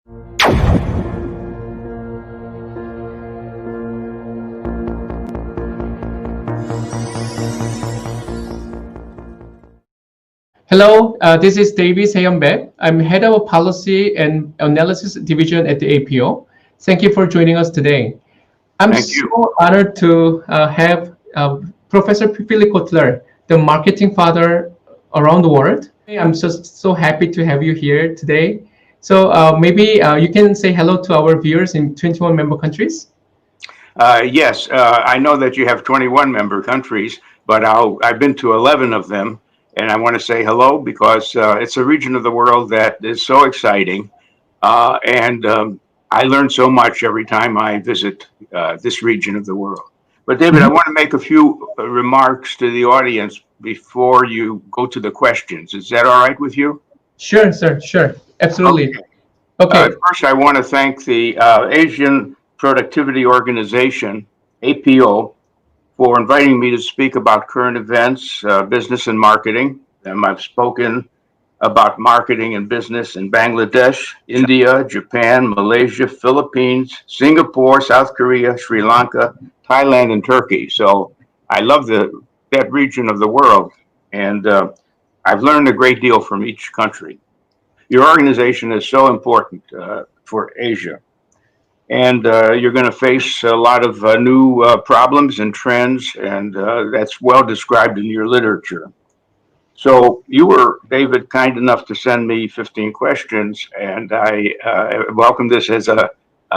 Hello, this is David Seyonbaek. I'm head of policy and analysis division at the APO. Thank you for joining us today. I'm so honored to have Professor Philip Kotler, the marketing father around the world. I'm just so happy to have you here today. So maybe you can say hello to our viewers in 21 member countries. Yes, I know that you have 21 member countries, but I've been to 11 of them. And I want to say hello because it's a region of the world that is so exciting. I learn so much every time I visit this region of the world. But David, I want to make a few remarks to the audience before you go to the questions. Is that all right with you? Sure, sir. Sure. Absolutely. Okay. First, I want to thank the Asian Productivity Organization, APO, for inviting me to speak about current events, business and marketing. I've spoken about marketing and business in Bangladesh, India, Japan, Malaysia, Philippines, Singapore, South Korea, Sri Lanka, Thailand, and Turkey. So I love that region of the world, and I've learned a great deal from each country. Your organization is so important for Asia. And you're going to face a lot of new problems and trends, and that's well described in your literature. So you were, David, kind enough to send me 15 questions, and I welcome this as a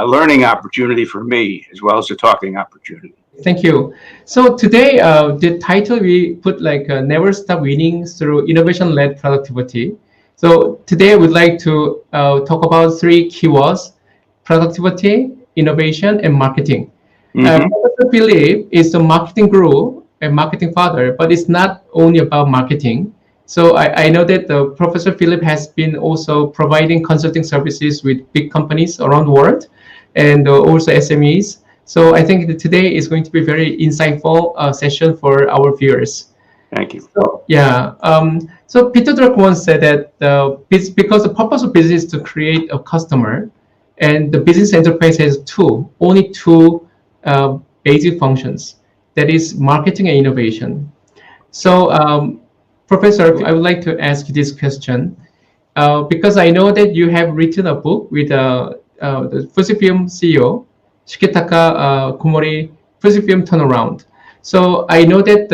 learning opportunity for me, as well as a talking opportunity. Thank you. So today, the title we put like Never Stop Winning Through Innovation-Led Productivity. So today I would like to talk about three keywords: productivity, innovation, and marketing. Professor Philip is a marketing guru and marketing father, but it's not only about marketing. So I know that Professor Philip has been also providing consulting services with big companies around the world and also SMEs. So I think that today is going to be a very insightful session for our viewers. Thank you. So, yeah. So Peter Drucker once said that because the purpose of business is to create a customer, and the business enterprise has only two basic functions. That is marketing and innovation. So, Professor, I would like to ask you this question because I know that you have written a book with the Fujifilm CEO, Shiketaka Komori, Fujifilm Turnaround. So I know that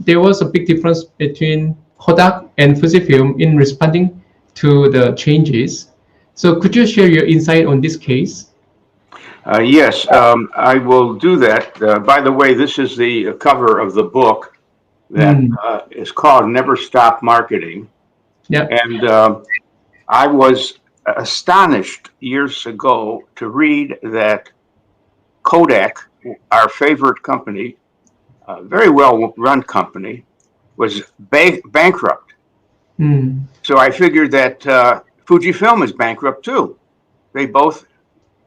there was a big difference between Kodak and Fujifilm in responding to the changes. So could you share your insight on this case? Yes, I will do that. By the way, this is the cover of the book that is called Never Stop Marketing. Yeah. And I was astonished years ago to read that Kodak, our favorite company, a very well-run company, was bankrupt. So I figured that Fujifilm is bankrupt too. They both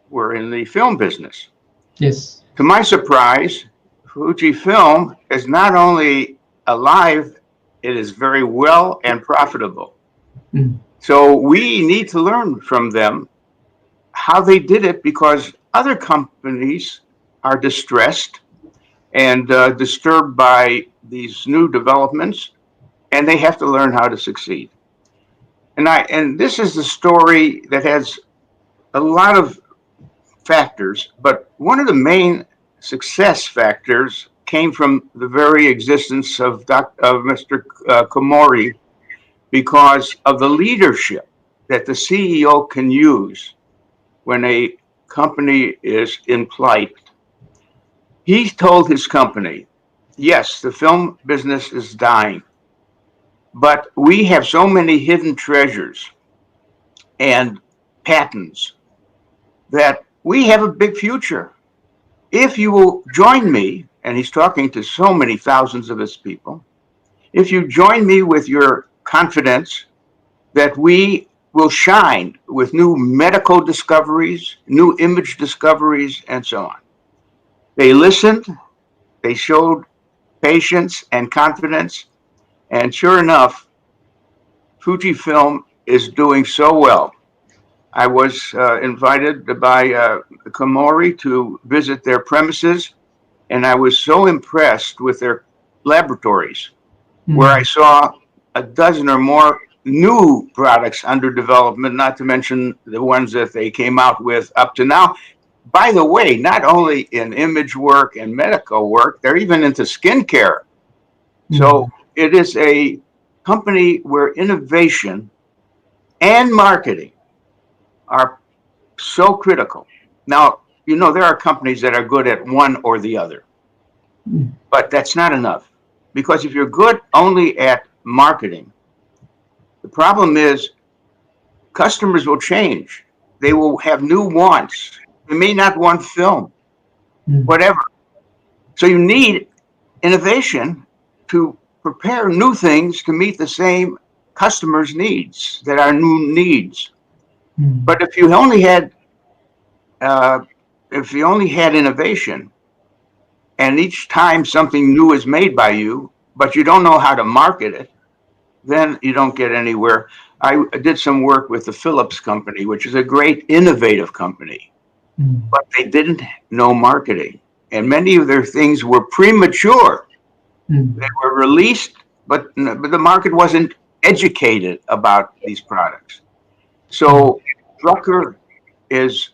were in the film business. Yes. To my surprise, Fujifilm is not only alive, it is very well and profitable. So we need to learn from them how they did it, because other companies are distressed and disturbed by these new developments, and they have to learn how to succeed. And this is the story that has a lot of factors, but one of the main success factors came from the very existence of Mr. Komori, because of the leadership that the CEO can use when a company is in plight. He told his company, yes, the film business is dying, but we have so many hidden treasures and patents that we have a big future. If you will join me, and he's talking to so many thousands of his people, if you join me with your confidence that we will shine with new medical discoveries, new image discoveries, and so on. They listened, they showed patience and confidence, and sure enough, Fujifilm is doing so well I was invited by Komori to visit their premises, and I was so impressed with their laboratories, where I saw a dozen or more new products under development, not to mention the ones that they came out with up to now. By the way, not only in image work and medical work, they're even into skincare. So it is a company where innovation and marketing are so critical. Now, there are companies that are good at one or the other, but that's not enough. Because if you're good only at marketing, the problem is customers will change. They will have new wants. They may not want film, whatever. So you need innovation to prepare new things to meet the same customers' needs that are new needs. But if you only had innovation, and each time something new is made by you, but you don't know how to market it, then you don't get anywhere. I did some work with the Philips company, which is a great innovative company, but they didn't know marketing. And many of their things were premature. They were released, but the market wasn't educated about these products. So Drucker is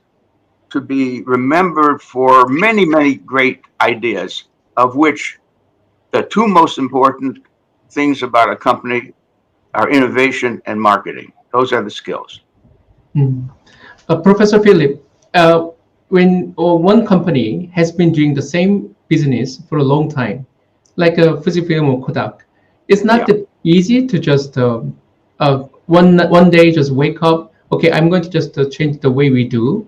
to be remembered for many, many great ideas, of which the two most important things about a company are innovation and marketing. Those are the skills. Professor Philip, when one company has been doing the same business for a long time, like Fujifilm or Kodak, it's not that easy to just one day just wake up, okay, I'm going to just change the way we do.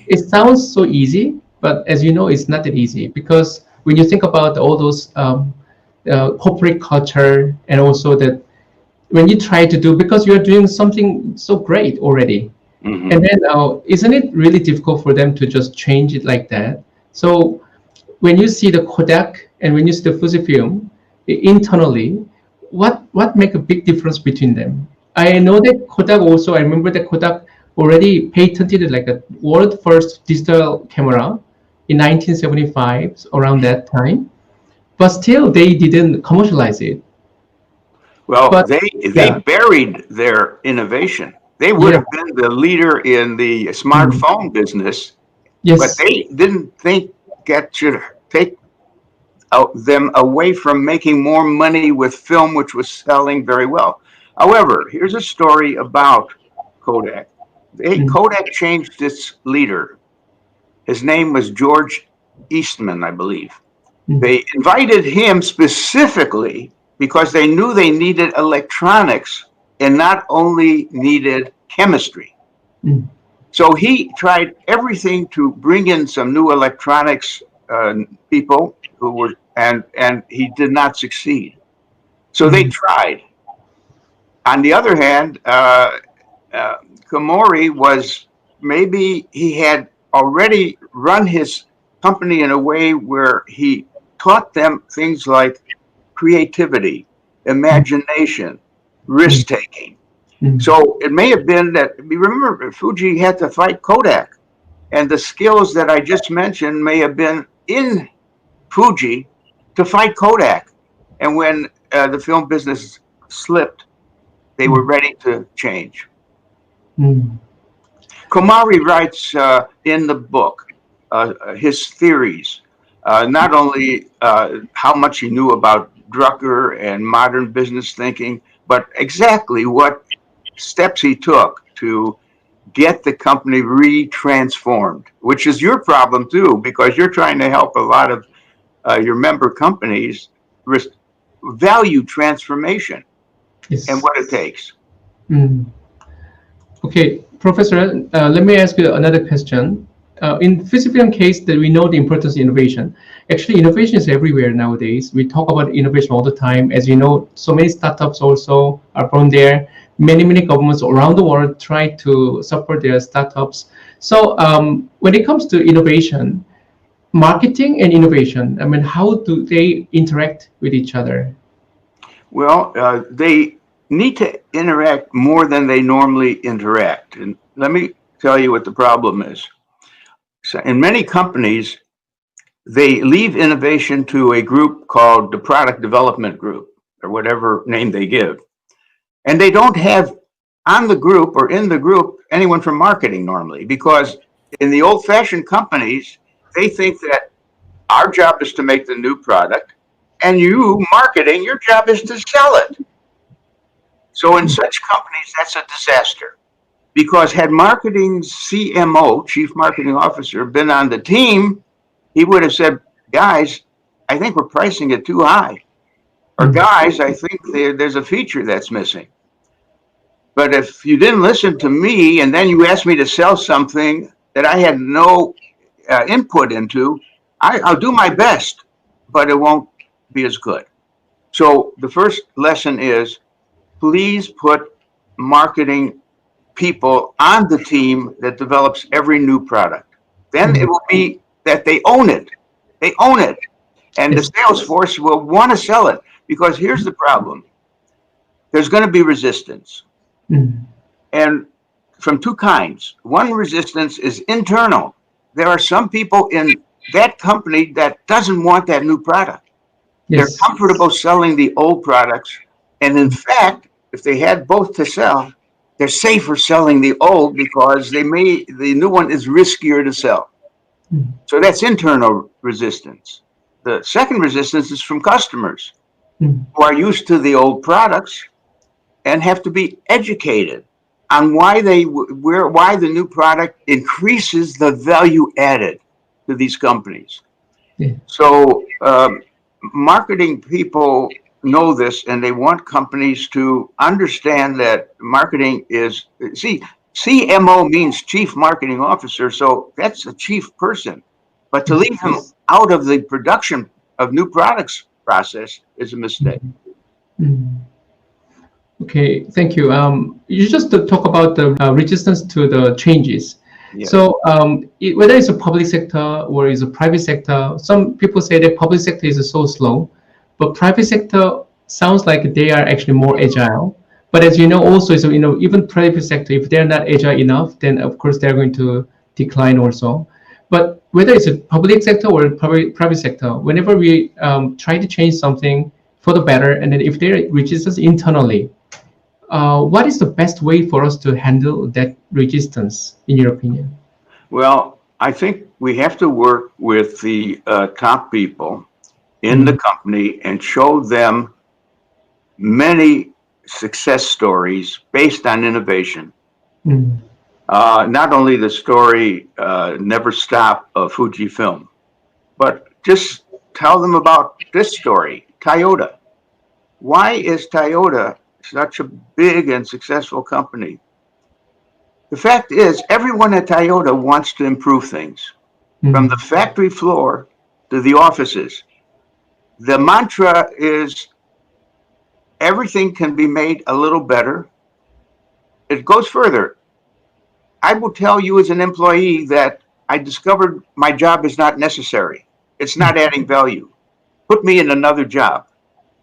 It sounds so easy, but as you know, it's not that easy, because when you think about all those corporate culture, and also that when you try to do, because you're doing something so great already, and then isn't it really difficult for them to just change it like that? So when you see the Kodak and when you see the Fujifilm internally, what make a big difference between them? I know that Kodak also, I remember that Kodak already patented like a world first digital camera in 1975, around that time, but still they didn't commercialize it. Well, they buried their innovation. They would have been the leader in the smartphone business, but they didn't think that should take them away from making more money with film, which was selling very well. However, here's a story about Kodak. Kodak changed its leader. His name was George Eastman, I believe. They invited him specifically because they knew they needed electronics and not only needed chemistry. So he tried everything to bring in some new electronics people who were, and he did not succeed. So they tried. On the other hand, Komori was, maybe he had already run his company in a way where he taught them things like creativity, imagination, risk-taking. So it may have been that, remember, Fuji had to fight Kodak, and the skills that I just mentioned may have been in Fuji to fight Kodak. And when the film business slipped, they were ready to change. Komori writes in the book his theories, not only how much he knew about Drucker and modern business thinking, but exactly what steps he took to get the company re-transformed, which is your problem too, because you're trying to help a lot of your member companies value transformation and what it takes. Okay, Professor, let me ask you another question. In Fujifilm case, that we know the importance of innovation. Actually, innovation is everywhere nowadays. We talk about innovation all the time. As you know, so many startups also are born there. Many governments around the world try to support their startups. So when it comes to innovation, marketing and innovation, I mean, how do they interact with each other? Well, they need to interact more than they normally interact. And let me tell you what the problem is. So in many companies, they leave innovation to a group called the product development group, or whatever name they give. And they don't have on the group or in the group anyone from marketing normally, because in the old fashioned companies, they think that our job is to make the new product, and you, marketing, your job is to sell it. So in such companies, that's a disaster. Because had marketing's CMO, Chief Marketing Officer, been on the team, he would have said, guys, I think we're pricing it too high. Or guys, I think there's a feature that's missing. But if you didn't listen to me and then you asked me to sell something that I had no input into, I'll do my best, but it won't be as good. So the first lesson is, please put marketing people on the team that develops every new product. Then it will be that they own it. They own it. And the sales force will want to sell it, because here's the problem. There's going to be resistance. And from two kinds. One resistance is internal. There are some people in that company that doesn't want that new product. They're comfortable selling the old products. And in fact, if they had both to sell, they're safer selling the old because the new one is riskier to sell. So that's internal resistance. The second resistance is from customers who are used to the old products and have to be educated on why the new product increases the value added to these companies. So marketing people know this, and they want companies to understand that marketing is, CMO means Chief Marketing Officer, so that's a chief person. But to leave him out of the production of new products process is a mistake. Okay, thank you. You just talk about the resistance to the changes. Yes. So whether it's a public sector or it's a private sector, some people say that public sector is so slow, but private sector sounds like they are actually more agile. But as you know, also, so, even private sector, if they're not agile enough, then of course they're going to decline also. But whether it's a public sector or private sector, whenever we try to change something for the better, and then if there are resistance internally, what is the best way for us to handle that resistance, in your opinion? Well, I think we have to work with the top people in the company and show them many success stories based on innovation. Not only the story Never Stop of Fujifilm, but just tell them about this story, Toyota. Why is Toyota such a big and successful company? The fact is, everyone at Toyota wants to improve things, from the factory floor to the offices. The mantra is everything can be made a little better. It goes further. I will tell you as an employee that I discovered my job is not necessary. It's not adding value. Put me in another job,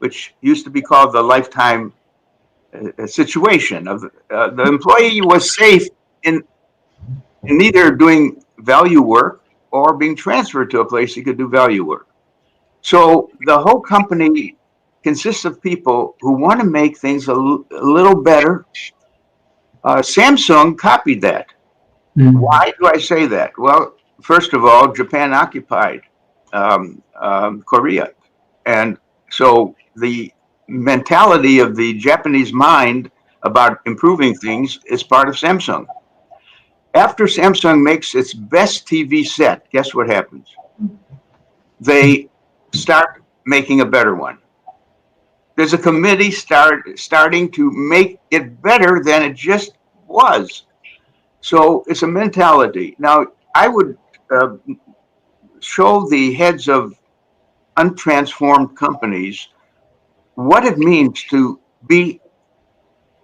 which used to be called the lifetime situation of the employee was safe in either doing value work or being transferred to a place he could do value work. So the whole company consists of people who want to make things a little better. Samsung copied that. Why do I say that? Well, first of all, Japan occupied Korea. And so the mentality of the Japanese mind about improving things is part of Samsung. After Samsung makes its best TV set, guess what happens? They start making a better one. There's a committee starting to make it better than it just was. So it's a mentality. Now, I would show the heads of untransformed companies what it means to be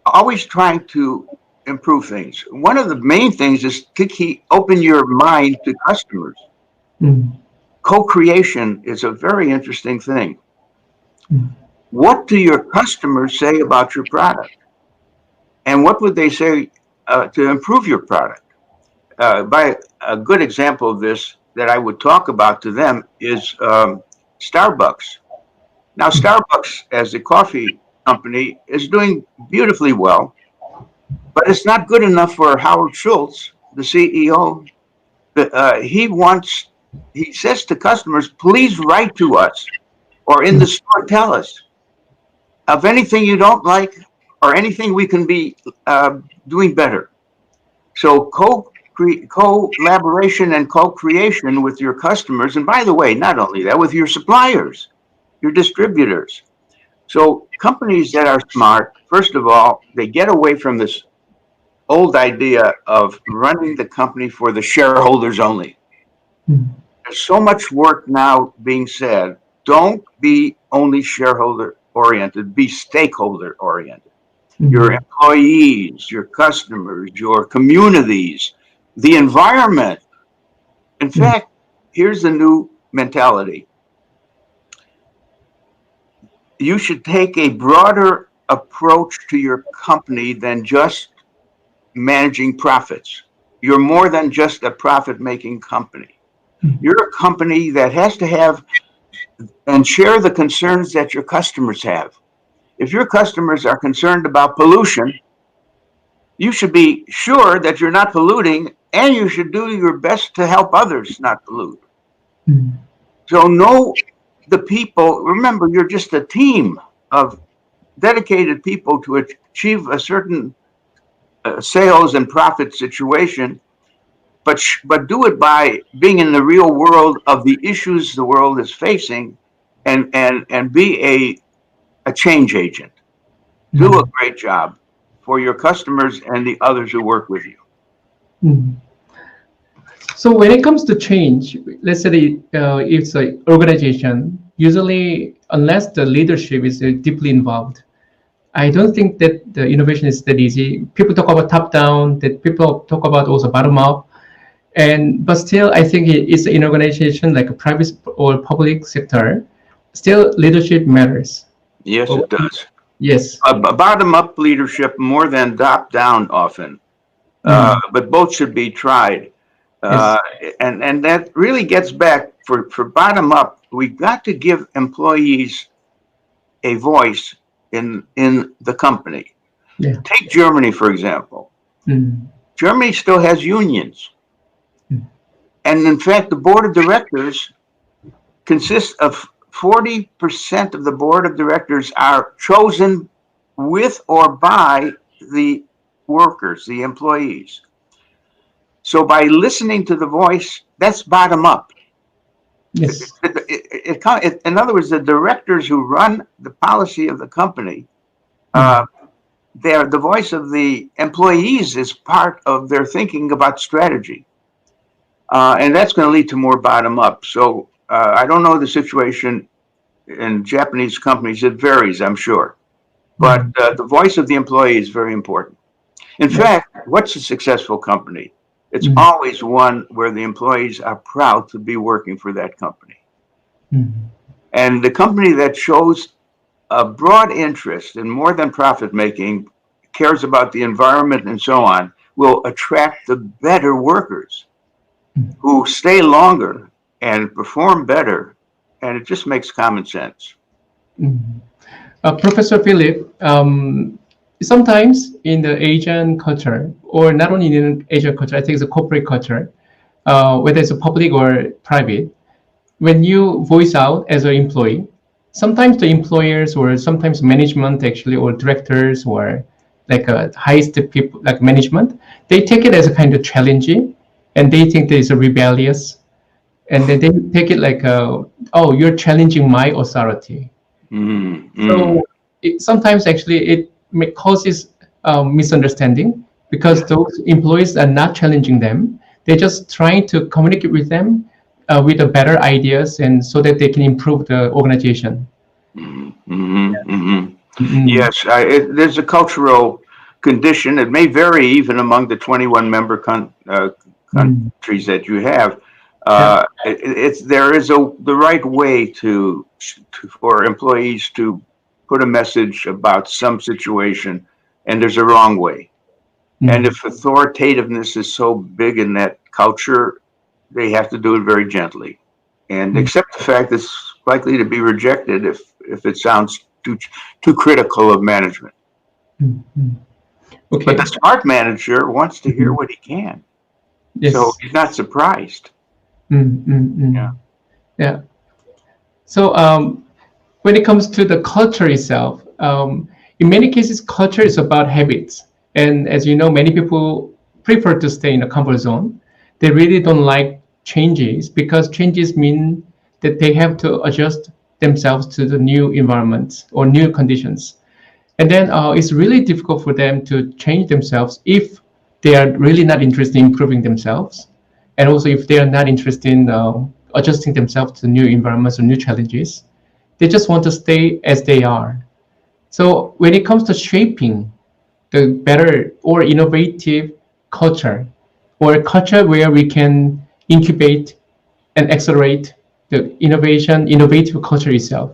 always trying to improve things. One of the main things is to open your mind to customers. Co-creation is a very interesting thing. What do your customers say about your product? And what would they say to improve your product? by a good example of this that I would talk about to them is Starbucks. Now, Starbucks, as a coffee company, is doing beautifully well, but it's not good enough for Howard Schultz, the CEO. He says to customers, please write to us or in the store tell us of anything you don't like or anything we can be doing better. So collaboration and co-creation with your customers, and by the way, not only that, with your suppliers, your distributors. So companies that are smart, first of all, they get away from this old idea of running the company for the shareholders only. There's so much work now being said. Don't be only shareholder oriented, be stakeholder oriented. Your employees, your customers, your communities, the environment. In fact, here's the new mentality. You should take a broader approach to your company than just managing profits. You're more than just a profit-making company. You're a company that has to have and share the concerns that your customers have. If your customers are concerned about pollution, you should be sure that you're not polluting, and you should do your best to help others not pollute. So know the people. Remember, you're just a team of dedicated people to achieve a certain sales and profit situation, but do it by being in the real world of the issues the world is facing, and be a change agent. Do a great job for your customers and the others who work with you. So when it comes to change, let's say it's an organization, usually unless the leadership is deeply involved, I don't think that the innovation is that easy. People talk about top down, that people talk about also bottom up. But still, I think it's an organization like a private or public sector. Still, leadership matters. Yes, it does. Yes. Bottom-up leadership more than top-down often, but both should be tried. Yes. And that really gets back for bottom-up. We've got to give employees a voice in the company. Yeah. Take Germany, for example. Germany still has unions. And in fact, the board of directors consists of 40% of the board of directors are chosen with or by the workers, the employees. So by listening to the voice, that's bottom up. Yes. In other words, the directors who run the policy of the company, the voice of the employees is part of their thinking about strategy. And that's going to lead to more bottom up. So I don't know the situation in Japanese companies. It varies, I'm sure. But the voice of the employee is very important. In fact, what's a successful company? It's always one where the employees are proud to be working for that company. And the company that shows a broad interest in more than profit making, cares about the environment and so on, will attract the better workers who stay longer and perform better. And it just makes common sense. Professor Philip, sometimes in the Asian culture, or not only in Asian culture, I think it's a corporate culture, whether it's a public or private, when you voice out as an employee, sometimes the employers or sometimes management actually, or directors or like highest people, like management, they take it as a kind of challenging, and they think that it's a rebellious, and then they take it like, oh, you're challenging my authority. So sometimes actually it causes misunderstanding, because those employees are not challenging them. They're just trying to communicate with them with the better ideas, and so that they can improve the organization. Yes, there's a cultural condition. It may vary even among the 21 member countries that you have. There is the right way for employees to put a message about some situation, and there's a wrong way. And if authoritativeness is so big in that culture, they have to do it very gently and accept the fact it's likely to be rejected if it sounds too critical of management. Okay. But the smart manager wants to hear what he can. Yes. So he's not surprised. Yeah. Yeah. So when it comes to the culture itself, in many cases, culture is about habits. And as you know, many people prefer to stay in a comfort zone. They really don't like changes because changes mean that they have to adjust themselves to the new environment or new conditions. And then it's really difficult for them to change themselves if they are really not interested in improving themselves. And also if they are not interested in adjusting themselves to new environments or new challenges, they just want to stay as they are. So when it comes to shaping the better or innovative culture, or a culture where we can incubate and accelerate the innovative culture itself.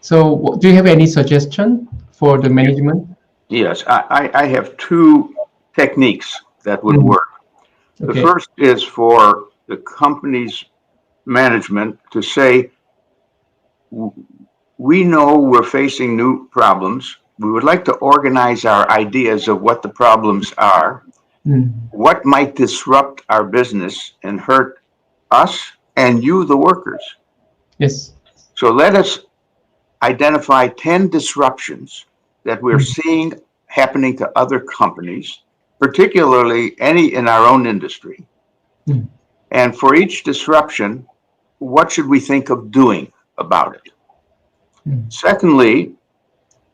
So do you have any suggestion for the management? Yes, I have two techniques that would work. The Okay. first is for the company's management to say, we know we're facing new problems. We would like to organize our ideas of what the problems are, what might disrupt our business and hurt us and you, the workers. Yes. So let us identify 10 disruptions that we're seeing happening to other companies, particularly any in our own industry. And for each disruption, what should we think of doing about it? Secondly,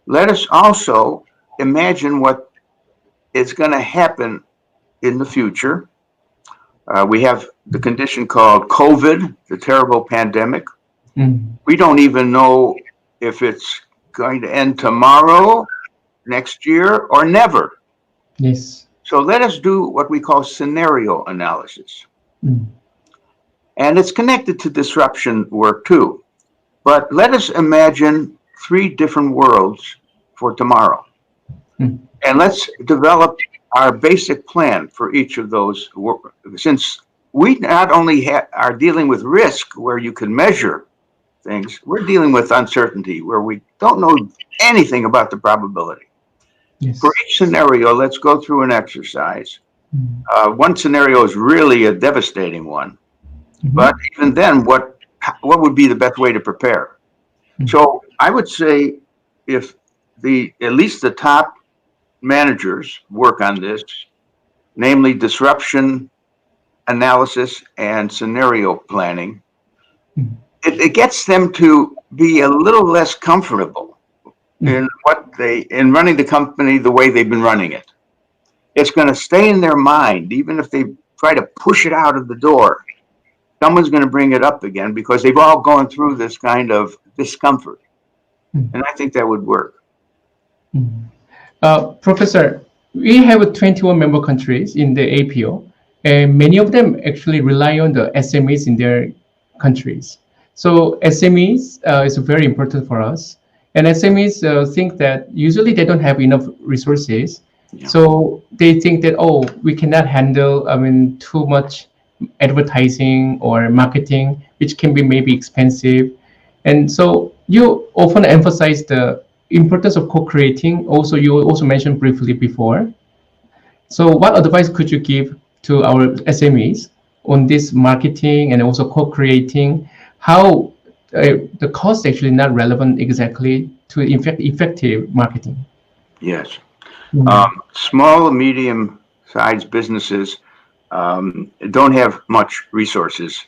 let us also imagine what is going to happen in the future. We have the condition called COVID, the terrible pandemic. We don't even know if it's going to end tomorrow, next year, or never. Yes. So let us do what we call scenario analysis. And it's connected to disruption work too. But let us imagine 3 different worlds for tomorrow. And let's develop our basic plan for each of those. Since we not only are dealing with risk where you can measure things, we're dealing with uncertainty where we don't know anything about the probability. Yes. For each scenario, let's go through an exercise. One scenario is really a devastating one. But even then, what would be the best way to prepare? So I would say if at least the top managers work on this, namely disruption analysis and scenario planning, it gets them to be a little less comfortable in running the company the way they've been running it. It's going to stay in their mind, even if they try to push it out of the door. Someone's going to bring it up again because they've all gone through this kind of discomfort. And I think that would work. Professor, we have 21 member countries in the APO, and many of them actually rely on the SMEs in their countries. So SMEs is very important for us. And SMEs think that usually they don't have enough resources. Yeah. So they think that, we cannot handle, too much advertising or marketing, which can be maybe expensive. And so you often emphasize the importance of co-creating. Also, you also mentioned briefly before. So what advice could you give to our SMEs on this marketing and also co-creating? How the cost actually not relevant exactly to effective marketing? Yes. Small, medium-sized businesses don't have much resources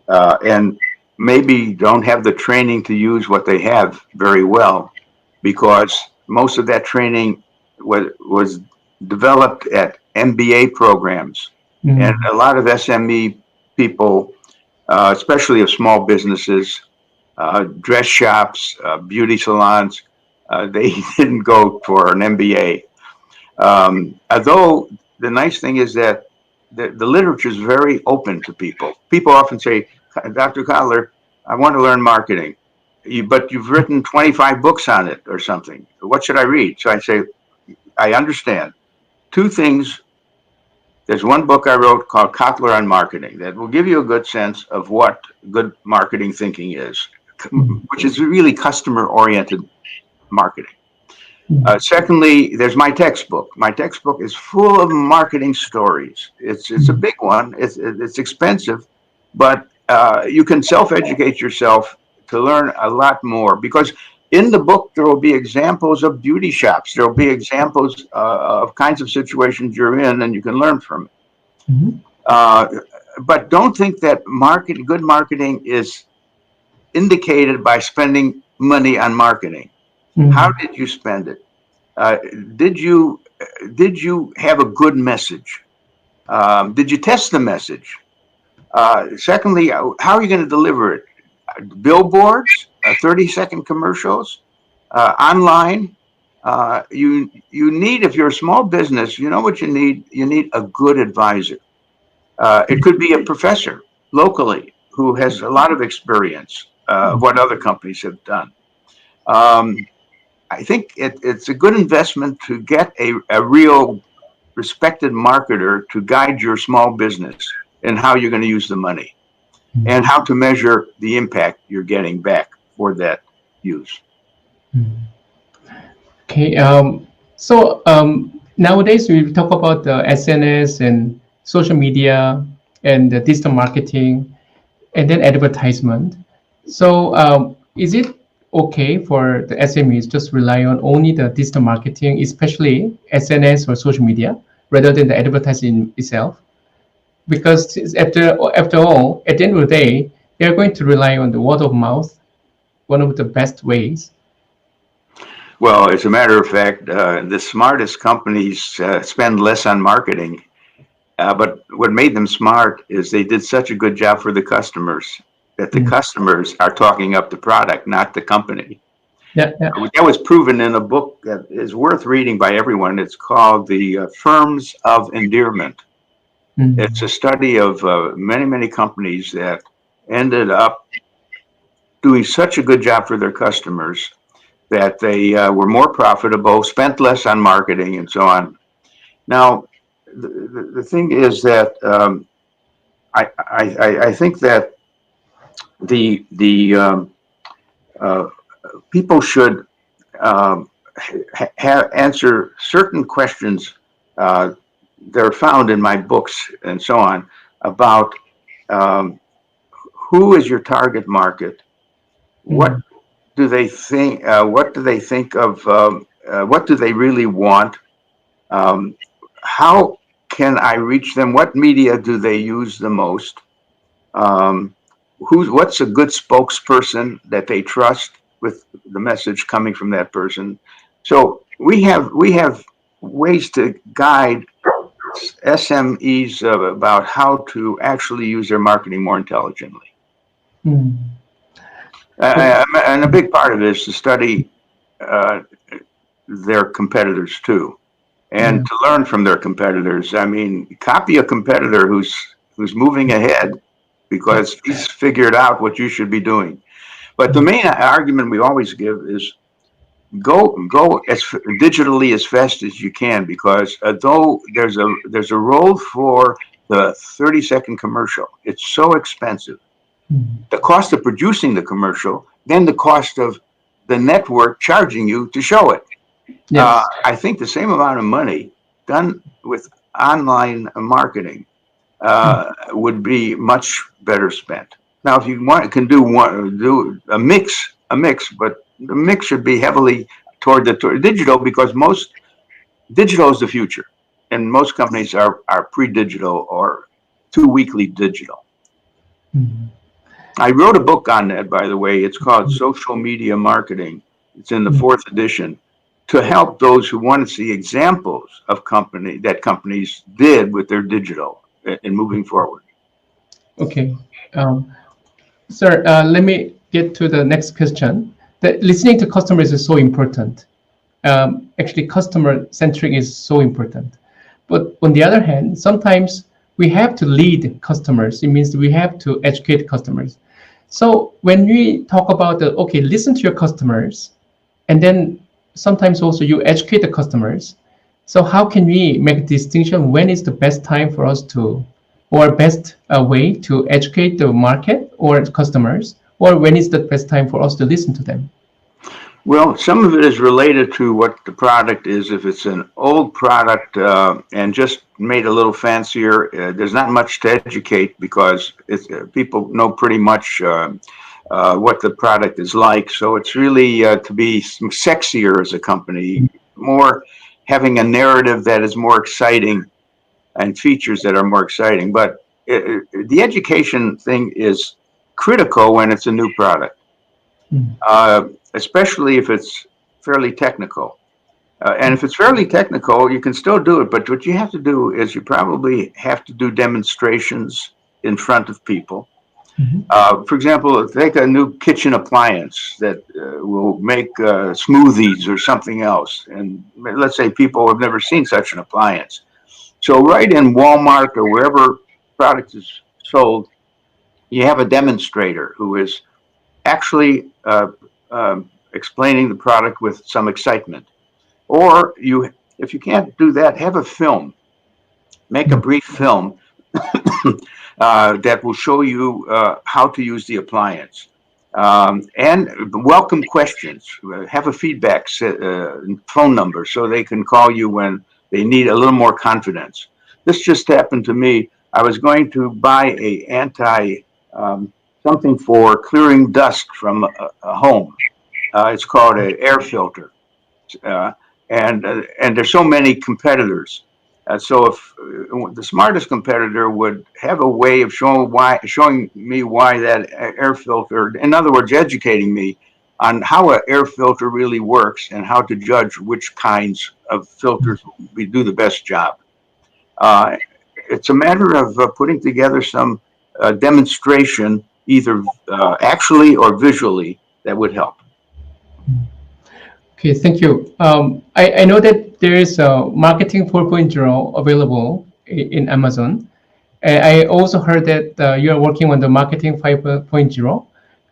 and maybe don't have the training to use what they have very well, because most of that training was developed at MBA programs. And a lot of SME people, especially of small businesses, dress shops, beauty salons, they didn't go for an MBA. Although the nice thing is that the literature is very open to people. People often say, Dr. Kotler, I want to learn marketing, but you've written 25 books on it or something. What should I read? So I say, I understand. 2 things There's one book I wrote called Kotler on Marketing that will give you a good sense of what good marketing thinking is, which is really customer-oriented marketing. Secondly, there's my textbook. My textbook is full of marketing stories. It's a big one. It's expensive, but you can self-educate yourself to learn a lot more, because in the book there will be examples of beauty shops. There will be examples of kinds of situations you're in, and you can learn from it. But don't think that good marketing is indicated by spending money on marketing. How did you spend it? Did you have a good message? Did you test the message? Secondly, how are you going to deliver it? Billboards, 30-second commercials, online. You need, if you're a small business, you know what you need? You need a good advisor. It could be a professor locally who has a lot of experience of what other companies have done. I think it's a good investment to get a real respected marketer to guide your small business and how you're going to use the money and how to measure the impact you're getting back for that use. Okay. So nowadays we talk about the SNS and social media and the digital marketing and then advertisement. So is it okay for the SMEs just rely on only the digital marketing, especially SNS or social media, rather than the advertising itself? Because after all, at the end of the day, they're going to rely on the word of mouth, one of the best ways. Well, as a matter of fact, the smartest companies spend less on marketing. But what made them smart is they did such a good job for the customers that the customers are talking up the product, not the company. Yeah. That was proven in a book that is worth reading by everyone. It's called The Firms of Endearment. It's a study of many, many companies that ended up doing such a good job for their customers that they were more profitable, spent less on marketing, and so on. Now, the thing is that I think that the people should answer certain questions that are found in my books and so on about who is your target market, what do they think, what do they think of, what do they really want, how can I reach them, what media do they use the most, what's a good spokesperson that they trust with the message coming from that person. So we have ways to guide SMEs about how to actually use their marketing more intelligently. And a big part of it is to study their competitors too, and to learn from their competitors. I mean, copy a competitor who's moving ahead because he's figured out what you should be doing. But the main argument we always give is go as digitally as fast as you can, because though there's a role for the 30-second commercial, it's so expensive. The cost of producing the commercial, then the cost of the network charging you to show it. Yes. I think the same amount of money done with online marketing would be much better spent. Now, if you can do a mix, but the mix should be heavily toward digital, because most digital is the future, and most companies are pre-digital or too weakly digital. I wrote a book on that, by the way. It's called Social Media Marketing. It's in the 4th edition, to help those who want to see examples of companies did with their digital in moving forward. Okay. Sir, let me get to the next question. Listening to customers is so important. Actually, customer-centric is so important. But on the other hand, sometimes we have to lead customers. It means we have to educate customers. So when we talk about listen to your customers, and then sometimes also you educate the customers. So how can we make a distinction when is the best time for us to, or best way to educate the market or customers, or when is the best time for us to listen to them? Well, some of it is related to what the product is. If it's an old product and just made a little fancier, there's not much to educate because people know pretty much what the product is like. So it's really to be sexier as a company, more having a narrative that is more exciting and features that are more exciting. But the education thing is critical when it's a new product. Especially if it's fairly technical. And if it's fairly technical, you can still do it. But what you have to do is you probably have to do demonstrations in front of people. For example, take a new kitchen appliance that will make smoothies or something else. And let's say people have never seen such an appliance. So right in Walmart or wherever product is sold, you have a demonstrator who is actually explaining the product with some excitement. Or if you can't do that, have a film. Make a brief film that will show you how to use the appliance. And welcome questions. Have a feedback phone number so they can call you when they need a little more confidence. This just happened to me. I was going to buy something for clearing dust from a home. It's called an air filter, and there's so many competitors. So if the smartest competitor would have a way of showing me why that air filter, in other words, educating me on how an air filter really works and how to judge which kinds of filters do the best job. It's a matter of putting together some demonstration, either actually or visually, that would help. Okay, thank you. I know that there is a Marketing 4.0 available in Amazon. And I also heard that you are working on the Marketing 5.0.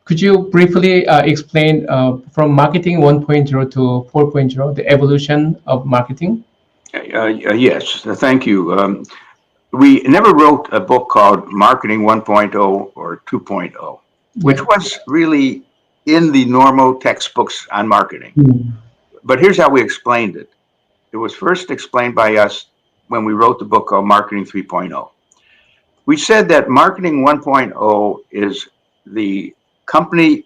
Could you briefly explain from Marketing 1.0 to 4.0, the evolution of marketing? Yes, thank you. We never wrote a book called Marketing 1.0 or 2.0, which was really in the normal textbooks on marketing. But here's how we explained it. It was first explained by us when we wrote the book called Marketing 3.0. We said that Marketing 1.0 is the company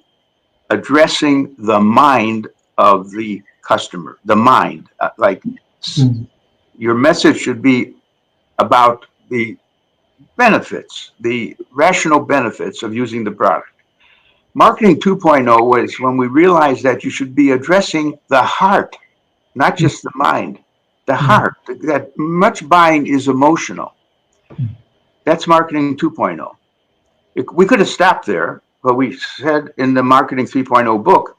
addressing the mind of the customer, the mind. Your message should be about the benefits, the rational benefits of using the product. Marketing 2.0 was when we realized that you should be addressing the heart, not just the mind, the heart, that much buying is emotional. That's Marketing 2.0. We could have stopped there, but we said in the Marketing 3.0 book,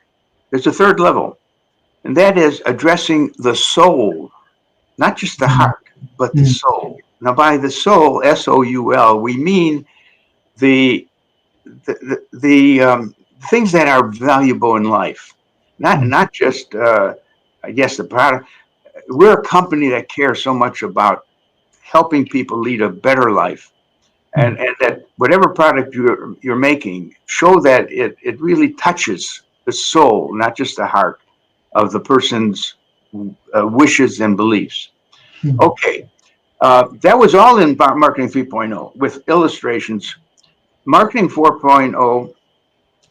there's a third level, and that is addressing the soul, not just the heart, but the soul. Now, by the soul, S-O-U-L, we mean the things that are valuable in life, not just I guess the product. We're a company that cares so much about helping people lead a better life, and that whatever product you're making, show that it really touches the soul, not just the heart of the person's wishes and beliefs. Okay, that was all in Marketing 3.0 with illustrations. Marketing 4.0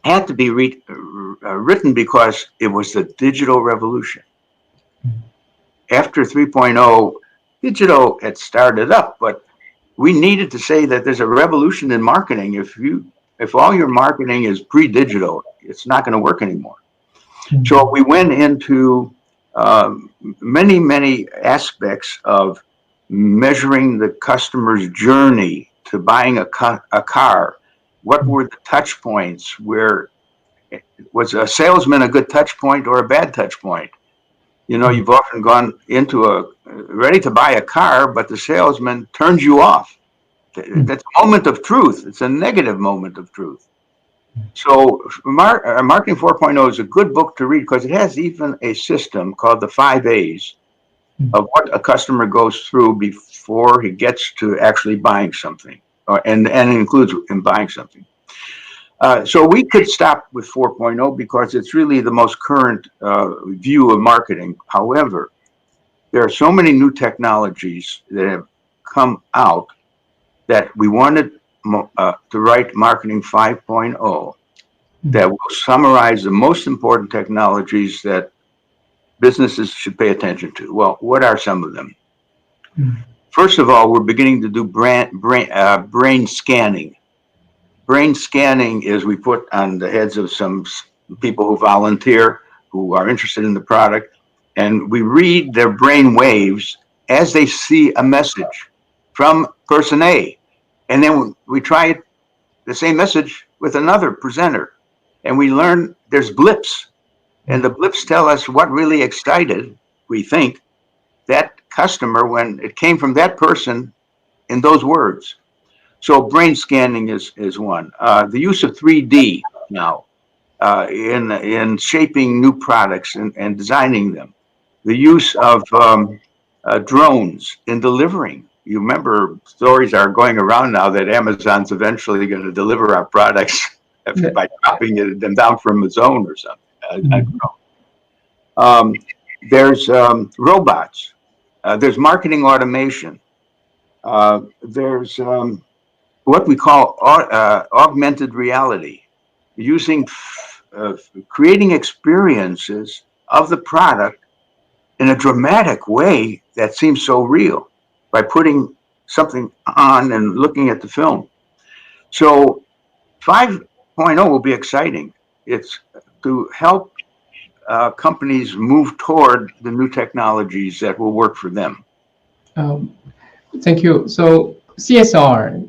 had to be written because it was the digital revolution. After 3.0, digital had started up, but we needed to say that there's a revolution in marketing. If all your marketing is pre-digital, it's not going to work anymore. So we went into many aspects of measuring the customer's journey to buying a car. What were the touch points? Where was a salesman a good touch point or a bad touch point? You know, you've often gone into ready to buy a car, but the salesman turns you off. That's a moment of truth. It's a negative moment of truth. So Marketing 4.0 is a good book to read because it has even a system called the 5 A's of what a customer goes through before he gets to actually buying something, and includes in buying something. So we could stop with 4.0 because it's really the most current view of marketing. However, there are so many new technologies that have come out that we wanted to write Marketing 5.0 that will summarize the most important technologies that businesses should pay attention to. Well, what are some of them? First of all, we're beginning to do brain scanning. Brain scanning is we put on the heads of some people who volunteer, who are interested in the product, and we read their brain waves as they see a message from person A. And then we try the same message with another presenter. And we learn there's blips. And the blips tell us what really excited, we think, that customer when it came from that person in those words. So brain scanning is one. The use of 3D now in shaping new products and designing them. The use of drones in delivering. You remember stories are going around now that Amazon's eventually going to deliver our products by dropping them down from a zone or something. There's robots. There's marketing automation. There's what we call augmented reality, using creating experiences of the product in a dramatic way that seems so real by putting something on and looking at the film. So 5.0 will be exciting. It's to help companies move toward the new technologies that will work for them. Thank you. So CSR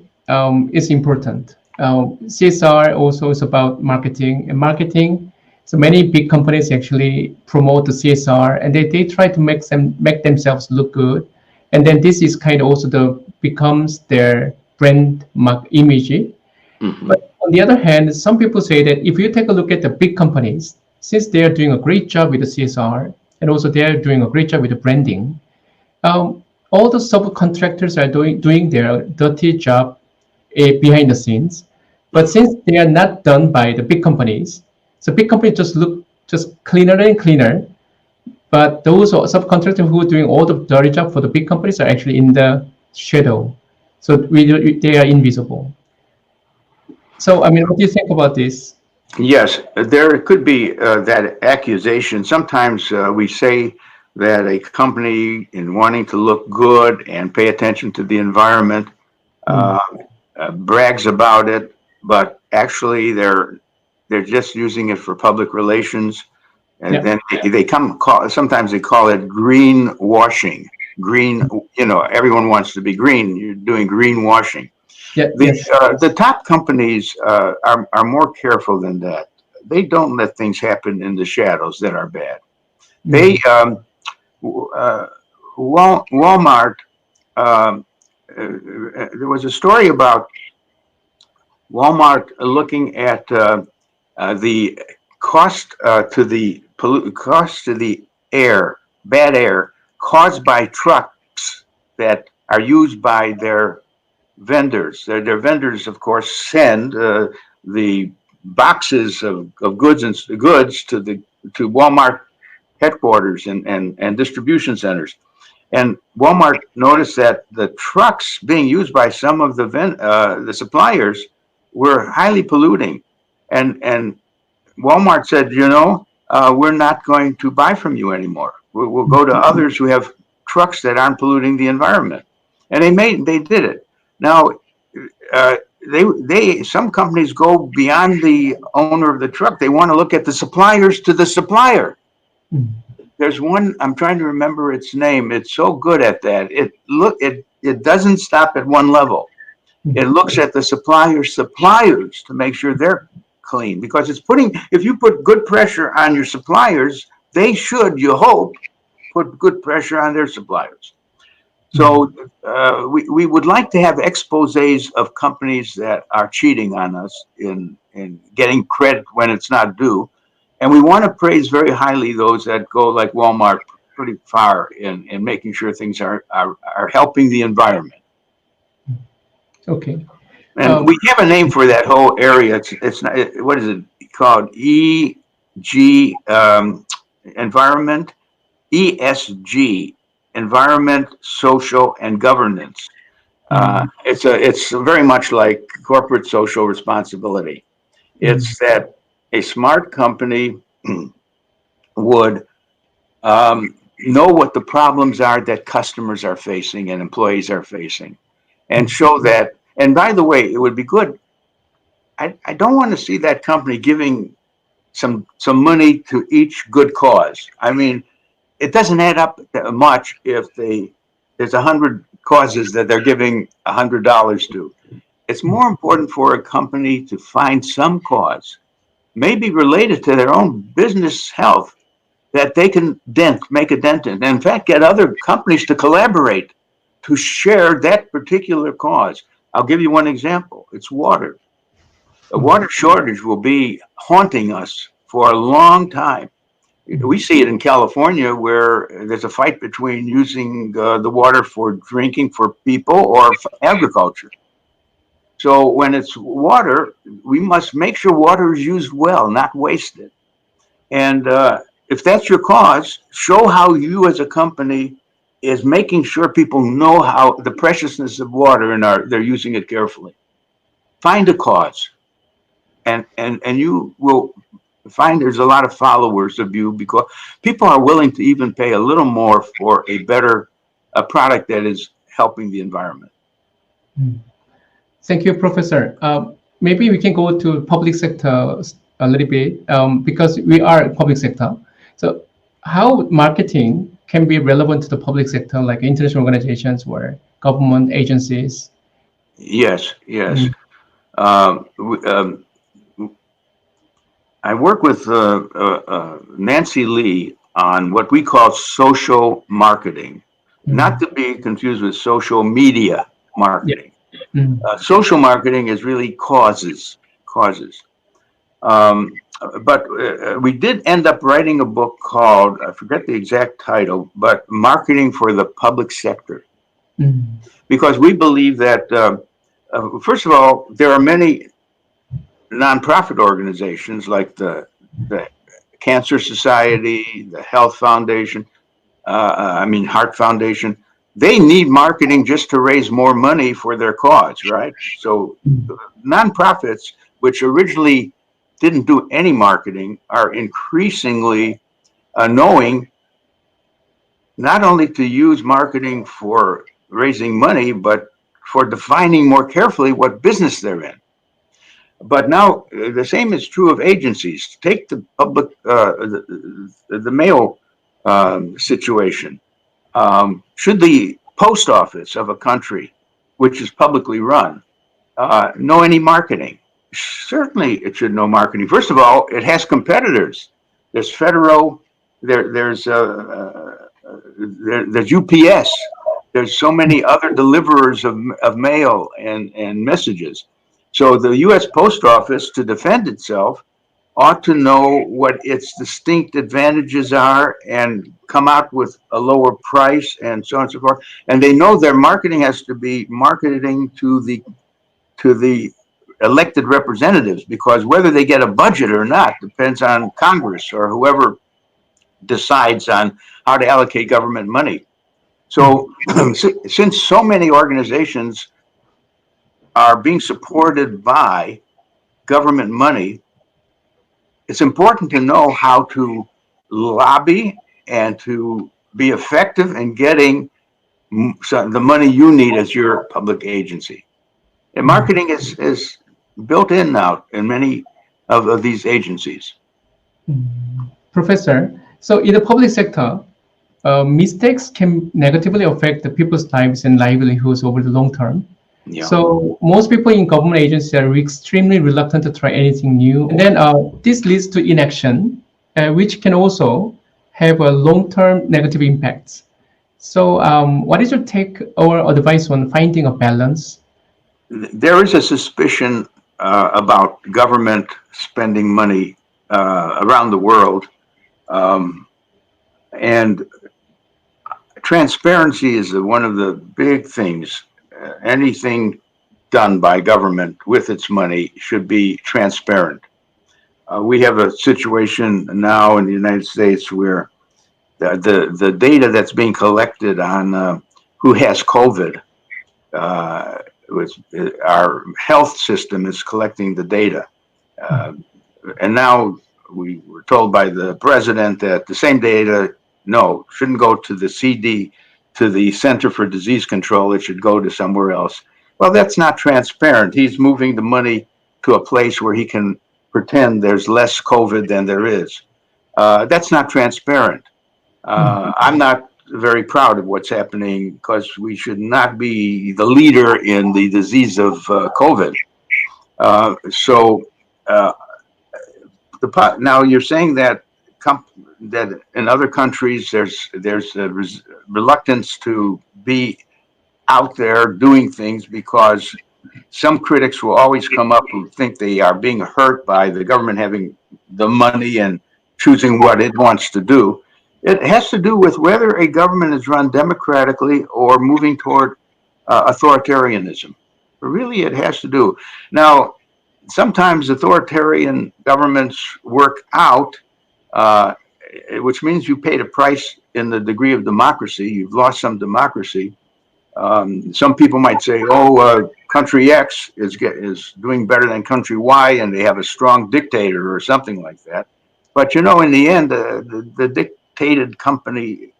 is important. CSR also is about marketing. And marketing, so many big companies actually promote the CSR, and they try to make themselves look good. And then this is kind of also becomes their brand image. Mm-hmm. But on the other hand, some people say that if you take a look at the big companies, since they are doing a great job with the CSR, and also they are doing a great job with the branding, all the subcontractors are doing their dirty job behind the scenes. But since they are not done by the big companies, so big companies just look just cleaner and cleaner. But those subcontractors who are doing all the dirty job for the big companies are actually in the shadow. So they are invisible. So, I mean, what do you think about this? Yes, there could be that accusation. Sometimes we say that a company, in wanting to look good and pay attention to the environment, brags about it, but actually they're just using it for public relations. And then sometimes they call it greenwashing. Green, everyone wants to be green. You're doing greenwashing. Yeah, the top companies are more careful than that. They don't let things happen in the shadows that are bad. They Walmart. There was a story about Walmart looking at the cost to the air, bad air caused by trucks that are used by their vendors. Their vendors, of course, send the boxes of goods to Walmart headquarters and distribution centers. And Walmart noticed that the trucks being used by some of the suppliers were highly polluting, and Walmart said, we're not going to buy from you anymore. We'll go to others who have trucks that aren't polluting the environment. And they did it. Now, some companies go beyond the owner of the truck. They want to look at the suppliers to the supplier. There's one, I'm trying to remember its name. It's so good at that. It doesn't stop at one level. It looks at the suppliers to make sure they're clean, because if you put good pressure on your suppliers, they should, you hope, put good pressure on their suppliers. So we would like to have exposés of companies that are cheating on us in getting credit when it's not due. And we want to praise very highly those that go like Walmart, pretty far in making sure things are helping the environment. Okay. And we have a name for that whole area. It's not, what is it called? EG, environment, ESG, environment, social, and governance. It's very much like corporate social responsibility. It's that a smart company would know what the problems are that customers are facing and employees are facing, and show that. And by the way, it would be good. I don't want to see that company giving some money to each good cause. I mean, it doesn't add up that much if there's 100 causes that they're giving $100 to. It's more important for a company to find some cause, maybe related to their own business health, that they can make a dent in. And in fact, get other companies to collaborate to share that particular cause. I'll give you one example. It's water. The water shortage will be haunting us for a long time. We see it in California, where there's a fight between using the water for drinking for people or for agriculture. So when it's water, we must make sure water is used well, not wasted. And if that's your cause, show how you as a company is making sure people know how the preciousness of water and they're using it carefully. Find a cause, and you will find there's a lot of followers of you, because people are willing to even pay a little more for a product that is helping the environment. Thank you, Professor. Maybe we can go to public sector a little bit, because we are public sector. So how marketing can be relevant to the public sector, like international organizations or government agencies? Yes. I work with Nancy Lee on what we call social marketing, not to be confused with social media marketing. Social marketing is really causes. But we did end up writing a book called, I forget the exact title, but Marketing for the Public Sector. Because we believe that, first of all, there are many nonprofit organizations like the Cancer Society, the Health Foundation, Heart Foundation. They need marketing just to raise more money for their cause, right? So nonprofits, which originally didn't do any marketing, are increasingly knowing not only to use marketing for raising money, but for defining more carefully what business they're in. But now the same is true of agencies. Take the public, the mail situation. Should the post office of a country, which is publicly run, know any marketing? Certainly it should know marketing. First of all, it has competitors. There's Federal, there's UPS. There's so many other deliverers of mail and messages. So the U.S. Post Office, to defend itself, ought to know what its distinct advantages are and come out with a lower price and so on and so forth. And they know their marketing has to be marketing to the elected representatives, because whether they get a budget or not depends on Congress or whoever decides on how to allocate government money. So since so many organizations are being supported by government money, it's important to know how to lobby and to be effective in getting the money you need as your public agency. And marketing is built in now in many of these agencies. Professor, so in the public sector, mistakes can negatively affect the people's lives and livelihoods over the long term. Yeah. So most people in government agencies are extremely reluctant to try anything new. And then this leads to inaction, which can also have a long-term negative impacts. So what is your take or advice on finding a balance? There is a suspicion about government spending money around the world. And transparency is one of the big things. Anything done by government with its money should be transparent. We have a situation now in the United States where the data that's being collected on who has COVID, our health system is collecting the data. And now we were told by the president that the same data, no, shouldn't go to the to the Center for Disease Control. It should go to somewhere else. Well, that's not transparent. He's moving the money to a place where he can pretend there's less COVID than there is. That's not transparent. I'm not very proud of what's happening because we should not be the leader in the disease of COVID. Now you're saying that that in other countries there's a reluctance to be out there doing things because some critics will always come up who think they are being hurt by the government having the money and choosing what it wants to do. It has to do with whether a government is run democratically or moving toward authoritarianism. Really, it has to do. Now, sometimes authoritarian governments work out, which means you paid a price in the degree of democracy. You've lost some democracy. Some people might say, "Oh, country X is doing better than country Y, and they have a strong dictator or something like that." But you know, in the end, the dictated country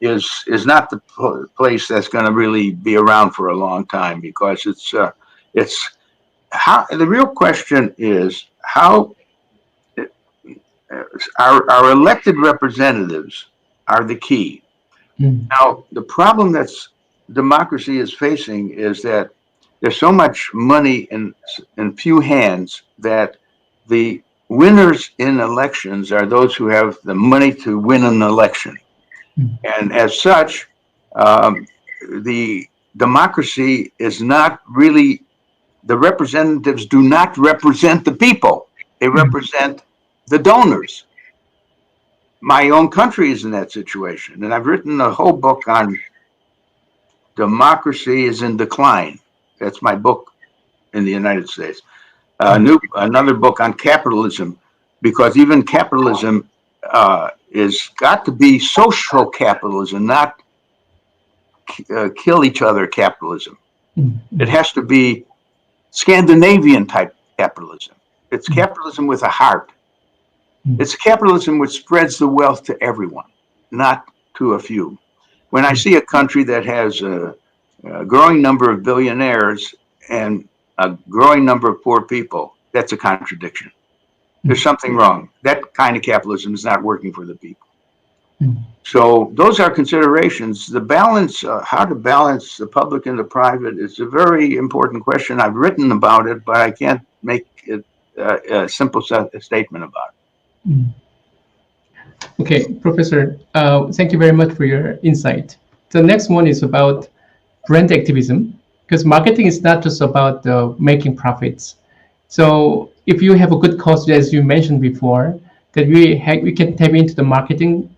is not the place that's going to really be around for a long time, because it's how the real question is how our elected representatives are the key. Now, the problem that's democracy is facing is that there's so much money in few hands that the winners in elections are those who have the money to win an election. And as such, the democracy is not really, the representatives do not represent the people. They represent the donors. My own country is in that situation. And I've written a whole book on democracy is in decline. That's my book in the United States. Another book on capitalism, because even capitalism is got to be social capitalism, not kill each other capitalism. It has to be Scandinavian type capitalism. It's capitalism with a heart. It's capitalism which spreads the wealth to everyone, not to a few. When I see a country that has a growing number of billionaires and a growing number of poor people, that's a contradiction. There's something wrong. That kind of capitalism is not working for the people. So those are considerations. The balance, how to balance the public and the private, is a very important question. I've written about it, but I can't make it a simple statement about it. Okay, Professor, thank you very much for your insight. The next one is about brand activism, because marketing is not just about making profits. So if you have a good cause, as you mentioned before, that we can tap into the marketing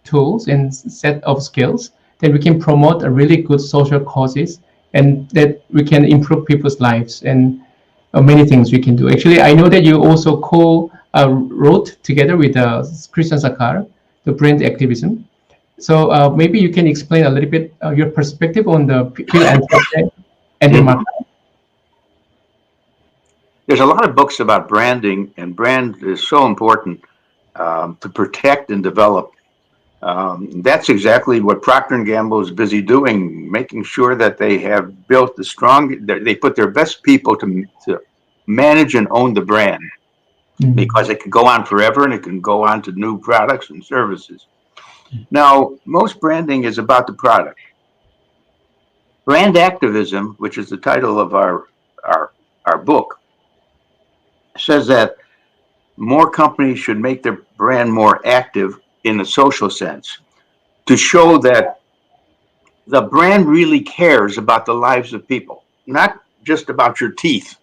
tools and set of skills, then we can promote a really good social causes, and that we can improve people's lives, and many things we can do. Actually, I know that you also wrote together with Christian Sarkar, the brand activism. So maybe you can explain a little bit your perspective on the field and the market. There's a lot of books about branding, and brand is so important to protect and develop. That's exactly what Procter & Gamble is busy doing, making sure that they have built they put their best people to manage and own the brand, because it can go on forever and it can go on to new products and services. Now, most branding is about the product. Brand activism, which is the title of our book, says that more companies should make their brand more active in a social sense, to show that the brand really cares about the lives of people, not just about your teeth,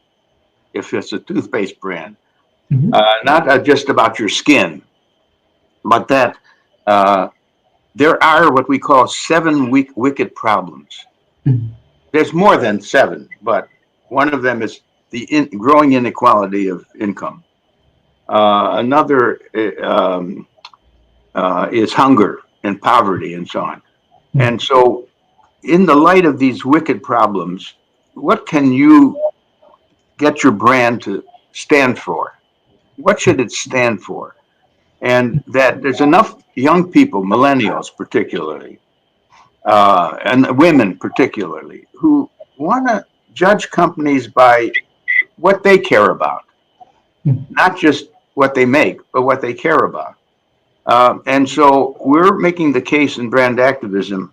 if it's a toothpaste brand, not just about your skin, but that there are what we call 7 wicked problems. There's more than 7, but one of them is the growing inequality of income. Another is hunger and poverty and so on. And so, in the light of these wicked problems, what can you get your brand to stand for? What should it stand for? And that there's enough young people, millennials particularly, and women particularly, who want to judge companies by what they care about, not just what they make, but what they care about. And so we're making the case in brand activism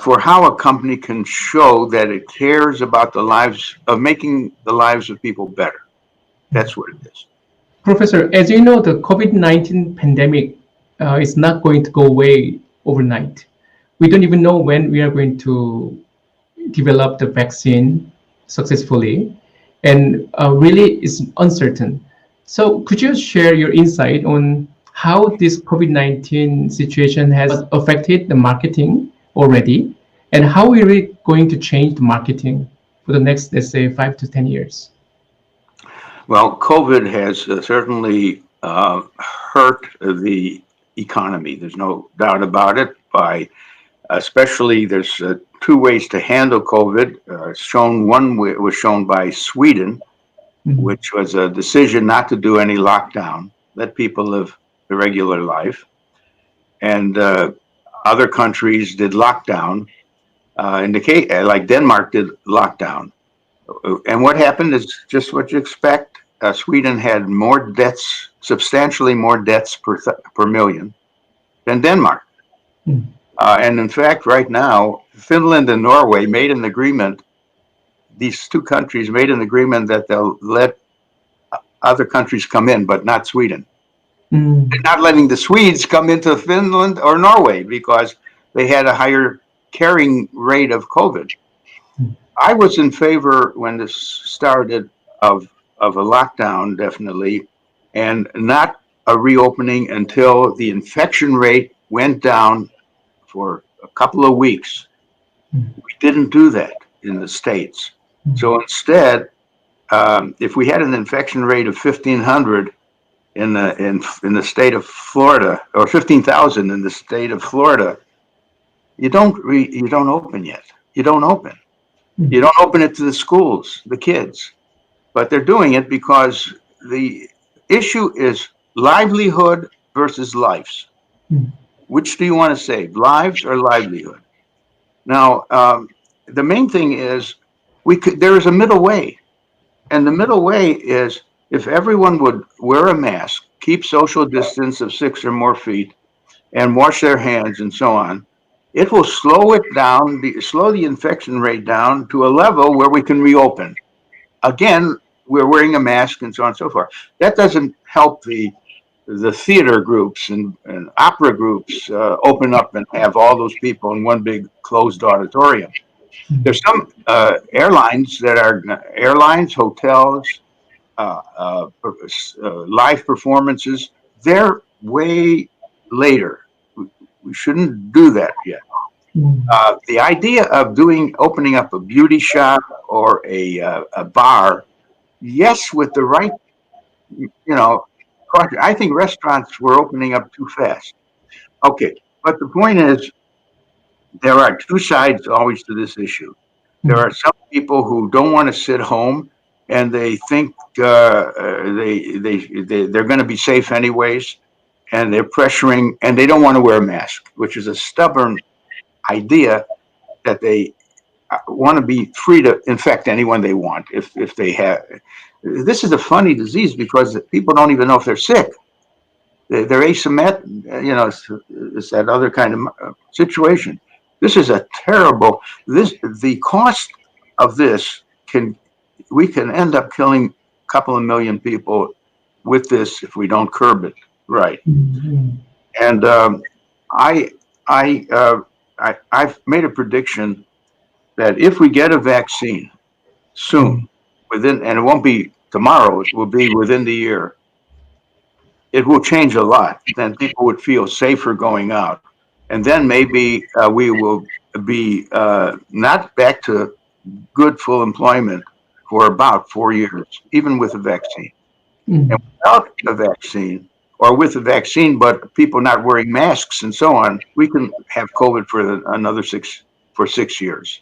for how a company can show that it cares about the lives of making the lives of people better. That's what it is. Professor, as you know, the COVID-19 pandemic is not going to go away overnight. We don't even know when we are going to develop the vaccine successfully, and really it's uncertain. So could you share your insight on how this COVID-19 situation has affected the marketing already, and how are we going to change the marketing for the next, let's say, 5 to 10 years? Well, COVID has certainly hurt the economy. There's no doubt about it. Especially, there's 2 ways to handle COVID. One was shown by Sweden, which was a decision not to do any lockdown, let people live a regular life. And other countries did lockdown. In the case, like Denmark did lockdown. And what happened is just what you expect. Sweden had more deaths, substantially more deaths per million than Denmark. And in fact, right now, Finland and Norway made an agreement. These 2 countries made an agreement that they'll let other countries come in, but not Sweden. They're not letting the Swedes come into Finland or Norway because they had a higher carrying rate of COVID. I was in favor when this started of a lockdown, definitely, and not a reopening until the infection rate went down for a couple of weeks. We didn't do that in the States. So instead, if we had an infection rate of 1,500 in the state of Florida, or 15,000 in the state of Florida, you don't open yet. You don't open. You don't open it to the schools, the kids. But they're doing it because the issue is livelihood versus lives. Which do you want to save, lives or livelihood? Now, the main thing is there is a middle way. And the middle way is if everyone would wear a mask, keep social distance of 6 or more feet, and wash their hands and so on, it will slow it down, slow the infection rate down to a level where we can reopen. Again, we're wearing a mask and so on and so forth. That doesn't help the theater groups and opera groups open up and have all those people in one big closed auditorium. There's some airlines, hotels, live performances. They're way later. We shouldn't do that yet. The idea of opening up a beauty shop or a bar, yes, with the right, I think restaurants were opening up too fast. Okay, but the point is, there are 2 sides always to this issue. There are some people who don't want to sit home, and they think they're going to be safe anyways, and they're pressuring, and they don't want to wear a mask, which is a stubborn idea that they want to be free to infect anyone they want if they have. This is a funny disease because people don't even know if they're sick. They're asymptomatic, it's that other kind of situation. This is a terrible, the cost of this we can end up killing a couple of million people with this if we don't curb it right. And I've made a prediction that if we get a vaccine soon, and it won't be tomorrow, it will be within the year, it will change a lot. Then people would feel safer going out. and then maybe we will be not back to good full employment for about 4 years, even with a vaccine. And without a vaccine, or with a vaccine, but people not wearing masks and so on, we can have COVID for another 6 years.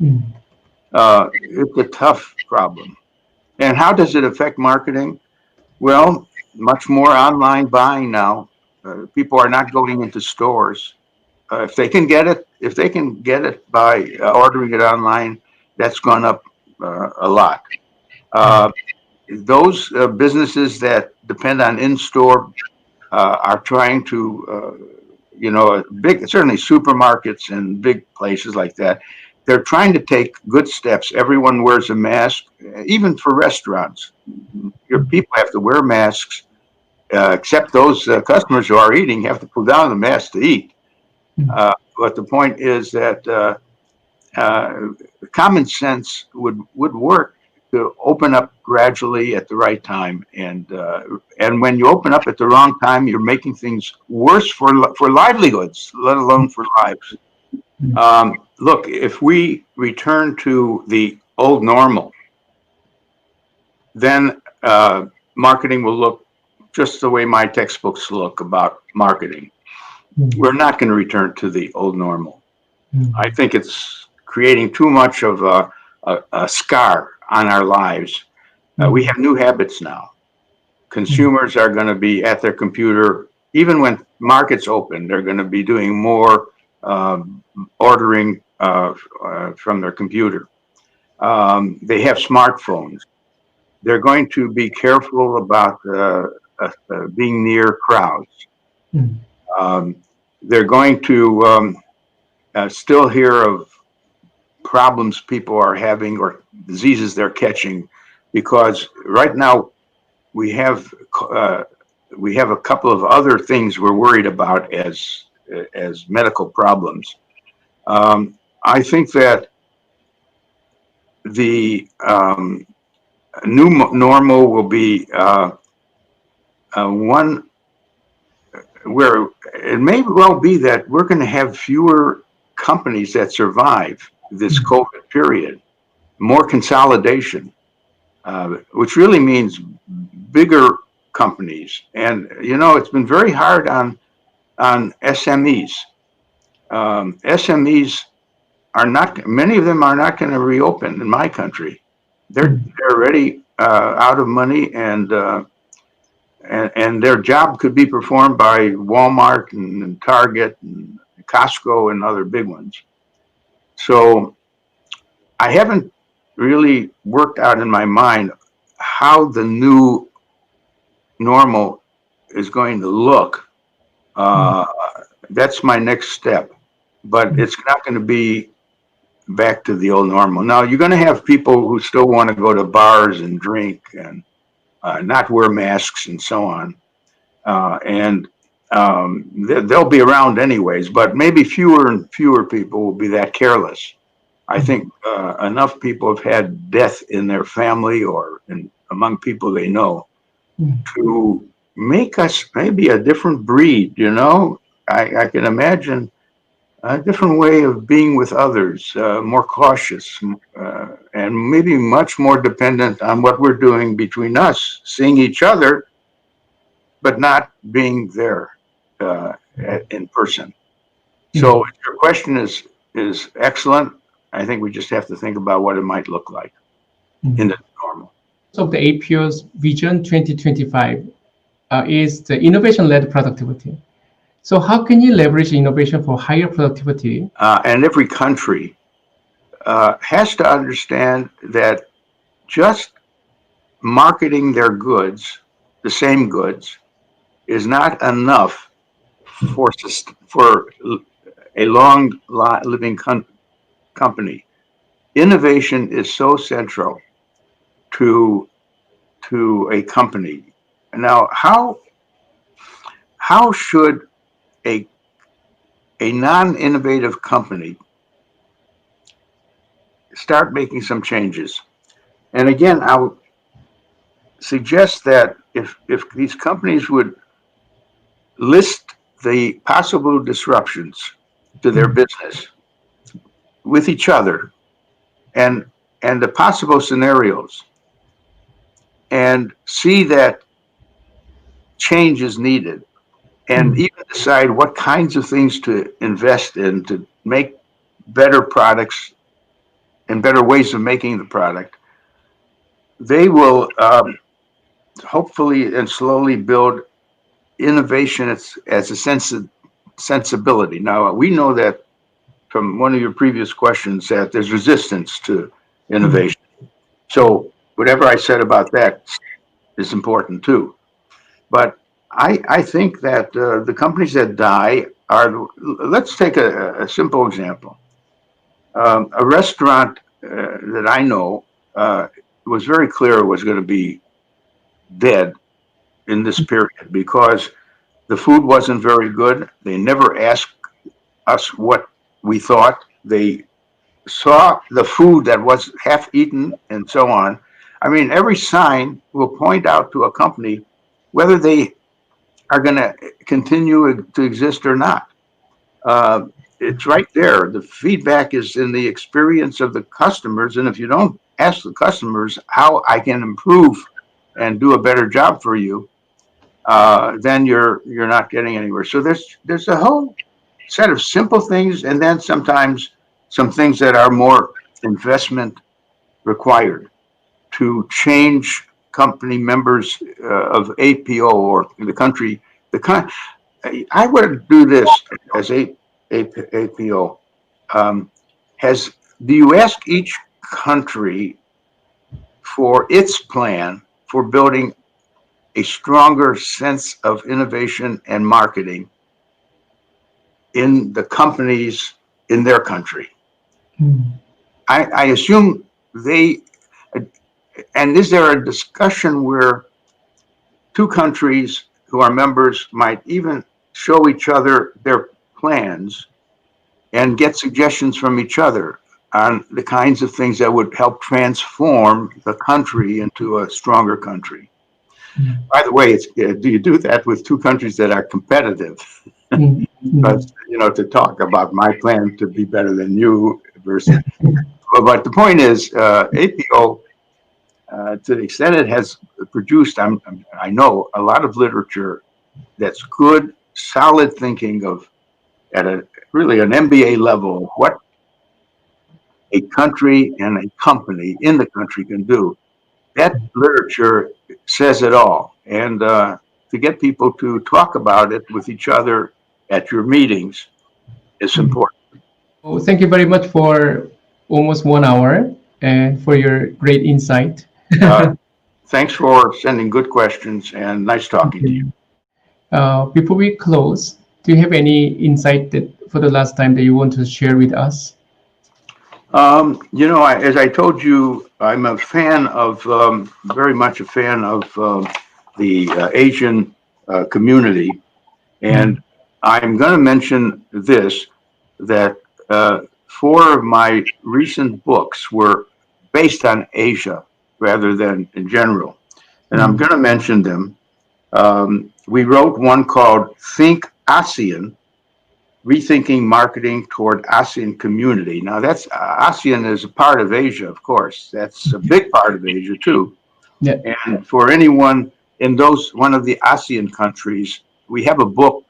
It's a tough problem. And how does it affect marketing? Well, much more online buying now. People are not going into stores. If they can get it by ordering it online, that's gone up a lot. Those businesses that depend on in-store are trying to, certainly supermarkets and big places like that. They're trying to take good steps. Everyone wears a mask, even for restaurants. Your people have to wear masks, except those customers who are eating have to pull down the mask to eat. But the point is that common sense would work to open up gradually at the right time, and when you open up at the wrong time, you're making things worse for livelihoods, let alone for lives. Look, if we return to the old normal, then marketing will look just the way my textbooks look about marketing. We're not going to return to the old normal. I think it's creating too much of a scar on our lives. We have new habits now. Consumers are going to be at their computer. Even when markets open, they're going to be doing more ordering from their computer. They have smartphones. They're going to be careful about being near crowds. They're going to still hear of problems people are having or diseases they're catching, because right now we have a couple of other things we're worried about as medical problems. I think that the new normal will be one where it may well be that we're going to have fewer companies that survive this COVID period, more consolidation, which really means bigger companies. And, it's been very hard on SMEs. SMEs are not, many of them are not going to reopen in my country. They're already out of money, and their job could be performed by Walmart and Target and Costco and other big ones. So I haven't really worked out in my mind how the new normal is going to look. That's my next step, but it's not going to be back to the old normal. Now, you're going to have people who still want to go to bars and drink and not wear masks and so on. They'll be around anyways, but maybe fewer and fewer people will be that careless. I think enough people have had death in their family or among people they know to make us maybe a different breed, I can imagine a different way of being with others, more cautious, and maybe much more dependent on what we're doing between us, seeing each other, but not being there in person. So your question is excellent. I think we just have to think about what it might look like in the normal. So the APO's Vision 2025 is the innovation-led productivity. So how can you leverage innovation for higher productivity? And every country has to understand that just marketing their goods, the same goods, is not enough for a long living company. Innovation is so central to a company. Now, how should a non-innovative company start making some changes? And again, I would suggest that if these companies would list the possible disruptions to their business with each other and the possible scenarios, and see that change is needed, and even decide what kinds of things to invest in to make better products and better ways of making the product, they will hopefully and slowly build innovation as a sensibility. Now, we know that from one of your previous questions that there's resistance to innovation. So whatever I said about that is important too. But I think that the companies that die are, let's take a simple example. A restaurant that I know was very clear it was going to be dead in this period because the food wasn't very good. They never asked us what we thought. They saw the food that was half eaten and so on. I mean, every sign will point out to a company whether they are going to continue to exist or not. It's right there. The feedback is in the experience of the customers. And if you don't ask the customers how I can improve and do a better job for you, then you're not getting anywhere. So there's a whole set of simple things, and then sometimes some things that are more investment required to change company members of APO or the country. I would do this as APO. Do you ask each country for its plan for building a stronger sense of innovation and marketing in the companies in their country? I assume and is there a discussion where two countries who are members might even show each other their plans and get suggestions from each other on the kinds of things that would help transform the country into a stronger country? By the way, do you do that with two countries that are competitive? But, to talk about my plan to be better than you versus. But the point is, APO, to the extent it has produced, I know a lot of literature that's good, solid thinking of at really an MBA level, what a country and a company in the country can do. That literature says it all. And to get people to talk about it with each other at your meetings is important. Well, thank you very much for almost 1 hour and for your great insight. Thanks for sending good questions, and nice talking to you. Before we close, do you have any insight for the last time that you want to share with us? As I told you, I'm a fan of, very much a fan of the Asian community. And I'm going to mention this, that 4 of my recent books were based on Asia rather than in general. And I'm going to mention them. We wrote one called Think ASEAN, Rethinking Marketing Toward ASEAN Community. Now that's ASEAN is a part of Asia, of course. That's a big part of Asia too. Yeah. And for anyone in one of the ASEAN countries, we have a book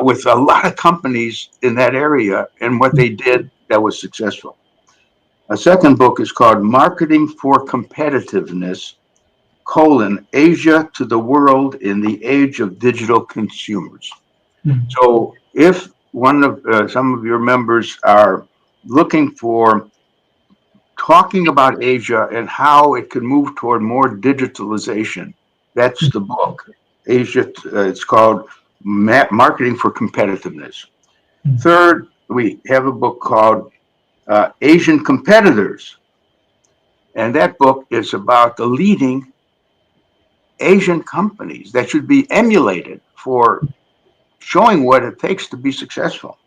with a lot of companies in that area and what they did that was successful. A second book is called Marketing for Competitiveness, Asia to the World in the Age of Digital Consumers. So if some of your members are looking for talking about Asia and how it can move toward more digitalization, that's the book. Asia, it's called Marketing for Competitiveness. Third, we have a book called Asian Competitors. And that book is about the leading Asian companies that should be emulated for showing what it takes to be successful.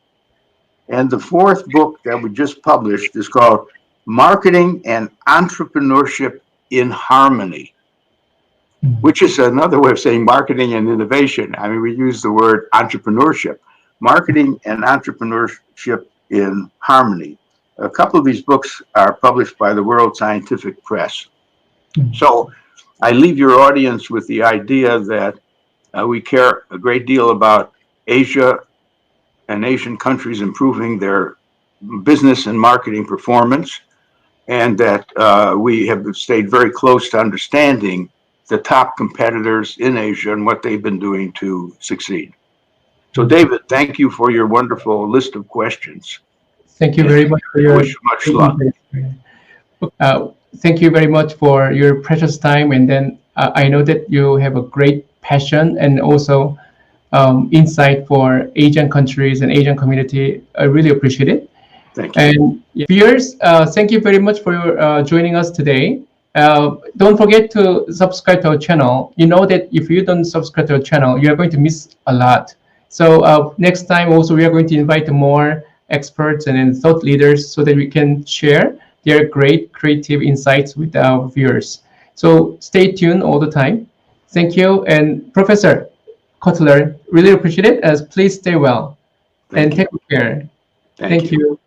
And the fourth book that we just published is called Marketing and Entrepreneurship in Harmony, which is another way of saying marketing and innovation. I mean, we use the word entrepreneurship, Marketing and Entrepreneurship in Harmony. A couple of these books are published by the World Scientific Press. So I leave your audience with the idea that we care a great deal about Asia and Asian countries improving their business and marketing performance, and that we have stayed very close to understanding the top competitors in Asia and what they've been doing to succeed. So, David, thank you for your wonderful list of questions. Thank you very much for I your. wish you much luck. Thank you very much for your precious time, and then I know that you have a great passion and also insight for Asian countries and Asian community. I really appreciate it. Thank you. And viewers, thank you very much for joining us today. Don't forget to subscribe to our channel. You know that if you don't subscribe to our channel, you are going to miss a lot. So next time also we are going to invite more experts and thought leaders so that we can share their great creative insights with our viewers. So stay tuned all the time. Thank you. And Professor Kotler, really appreciate it. Please stay well and take care. Thank you.